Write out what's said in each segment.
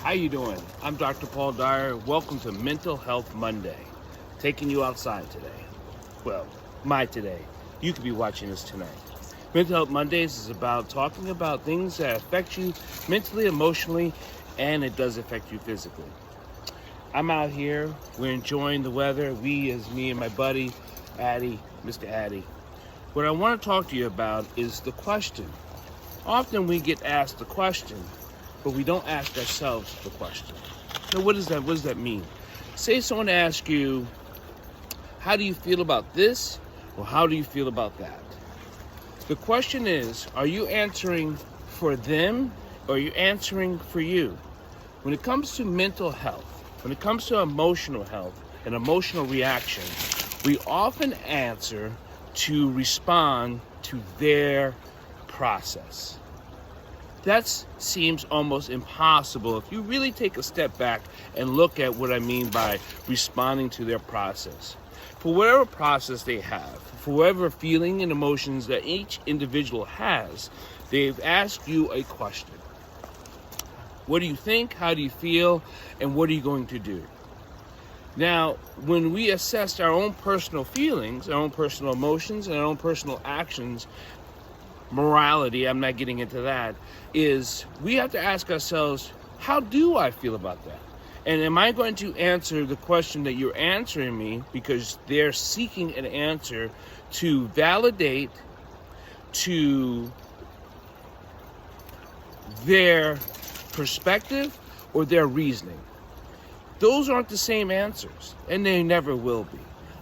How you doing? I'm Dr. Paul Dyer. Welcome to Mental Health Monday. Taking you outside today. Well, my today. You could be watching this tonight. Mental Health Mondays is about talking about things that affect you mentally, emotionally, and it does affect you physically. I'm out here. We're enjoying the weather. We is me and my buddy, Addy, Mr. Addy. What I want to talk to you about is the question. Often we get asked the question, but we don't ask ourselves the question. Now, what does that mean? Say someone asks you, how do you feel about this? Or how do you feel about that? The question is, are you answering for them or are you answering for you? When it comes to mental health, when it comes to emotional health and emotional reaction, we often answer to respond to their process. That seems almost impossible if you really take a step back and look at what I mean by responding to their process. For whatever process they have, for whatever feeling and emotions that each individual has, they've asked you a question. What do you think? How do you feel? And what are you going to do? Now, when we assess our own personal feelings, our own personal emotions, and our own personal actions, morality, I'm not getting into that, is we have to ask ourselves, how do I feel about that? And am I going to answer the question that you're answering me because they're seeking an answer to validate to their perspective or their reasoning? Those aren't the same answers, and they never will be.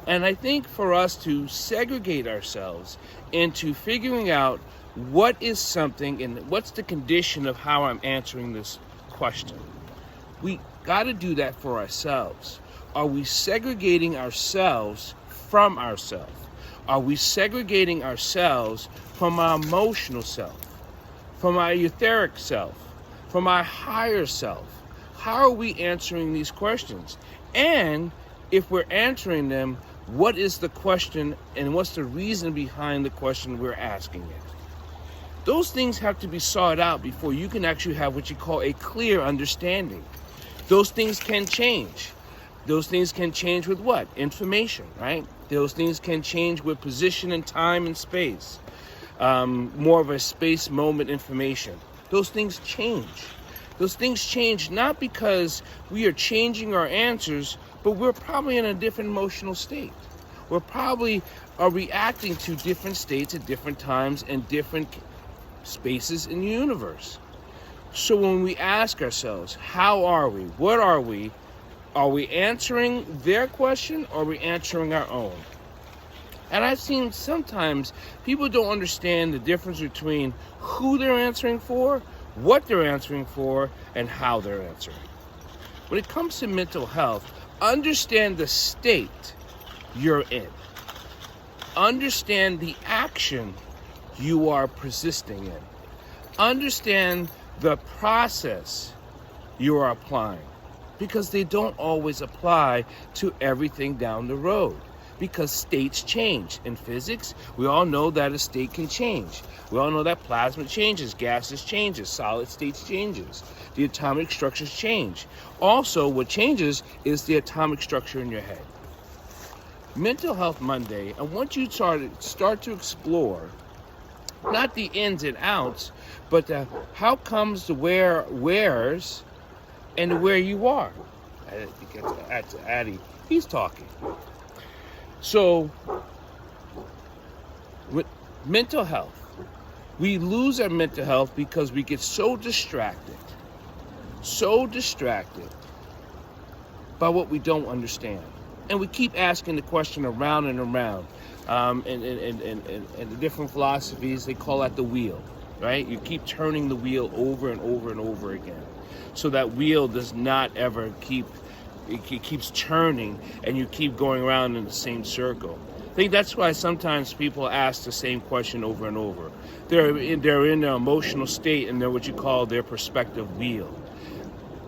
And I think for us to segregate ourselves into figuring out what is something and what's the condition of how I'm answering this question, we got to do that for ourselves. Are we segregating ourselves from ourselves? Are we segregating ourselves from our emotional self, from our etheric self, from our higher self? How are we answering these questions? And if we're answering them, what is the question and what's the reason behind the question we're asking it? Those things have to be sought out before you can actually have what you call a clear understanding. Those things can change. Those things can change with what? Information, right? Those things can change with position and time and space. More of a space moment information. Those things change. Those things change not because we are changing our answers, but we're probably in a different emotional state. We're probably are reacting to different states at different times and different spaces in the universe. So when we ask ourselves, how are we? What are we? Are we answering their question or are we answering our own? And I've seen sometimes people don't understand the difference between who they're answering for, what they're answering for, and how they're answering. When it comes to mental health, understand the state you're in. Understand the action you are persisting in. Understand the process you are applying, because they don't always apply to everything down the road, because states change. In physics, we all know that a state can change. We all know that plasma changes, gases changes, solid states changes, the atomic structures change. Also, what changes is the atomic structure in your head. Mental Health Monday, I want you to start to explore not the ins and outs, but how comes the where's and where you are. I think that's Addy. He's talking. So, with mental health, we lose our mental health because we get so distracted by what we don't understand. And we keep asking the question around and around. And the different philosophies, they call that the wheel, right? You keep turning the wheel over and over and over again. So that wheel does not ever it keeps turning and you keep going around in the same circle. I think that's why sometimes people ask the same question over and over. They're in their emotional state and they're what you call their perspective wheel.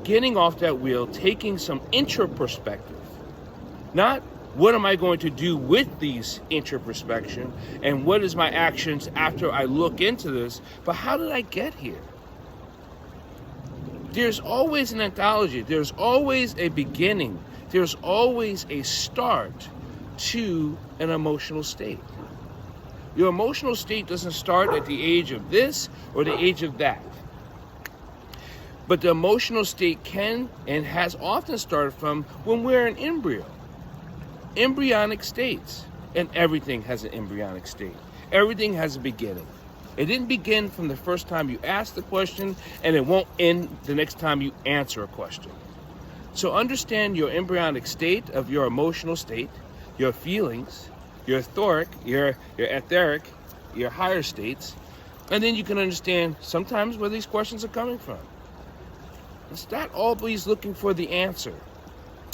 Getting off that wheel, taking some intra-perspective, not what am I going to do with these introspection and what is my actions after I look into this, but how did I get here? There's always an anthology. There's always a beginning. There's always a start to an emotional state. Your emotional state doesn't start at the age of this or the age of that. But the emotional state can and has often started from when we're an embryo. Embryonic states. And everything has an embryonic state. Everything has a beginning. It didn't begin from the first time you ask the question, and it won't end the next time you answer a question. So understand your embryonic state of your emotional state, your feelings, your etheric, your etheric, your higher states, and then you can understand sometimes where these questions are coming from. It's not always looking for the answer.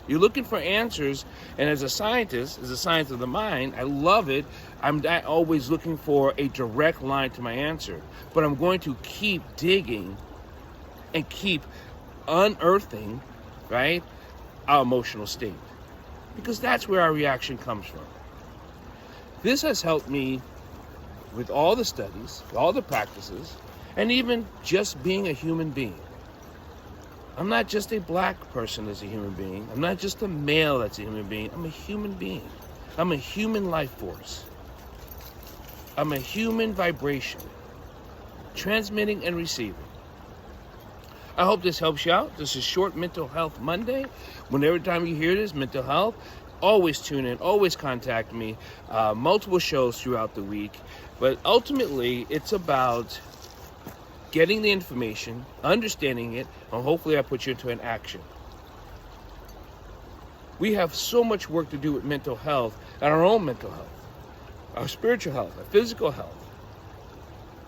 You're looking for answers, and as a scientist, as a science of the mind, I love it. I'm not always looking for a direct line to my answer, but I'm going to keep digging and keep unearthing, right, our emotional state, because that's where our reaction comes from. This has helped me with all the studies, all the practices, and even just being a human being. I'm not just a black person as a human being. I'm not just a male that's a human being. I'm a human being. I'm a human life force. I'm a human vibration, transmitting and receiving. I hope this helps you out. This is Short Mental Health Monday. Whenever time you hear this, mental health, always tune in, always contact me. Multiple shows throughout the week. But ultimately, it's about getting the information, understanding it, and hopefully I put you into an action. We have so much work to do with mental health and our own mental health, our spiritual health, our physical health,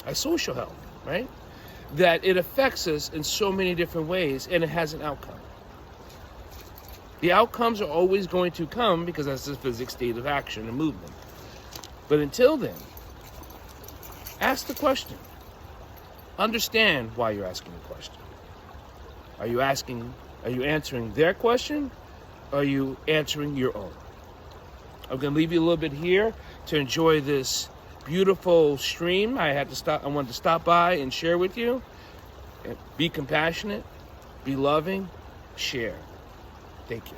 our social health, right? That it affects us in so many different ways, and it has an outcome. The outcomes are always going to come because that's the physics state of action and movement. But until then, ask the question. Understand why you're asking the question. Are you answering their question? Or are you answering your own? I'm going to leave you a little bit here to enjoy this beautiful stream. I wanted to stop by and share with you. Be compassionate, be loving, share. Thank you.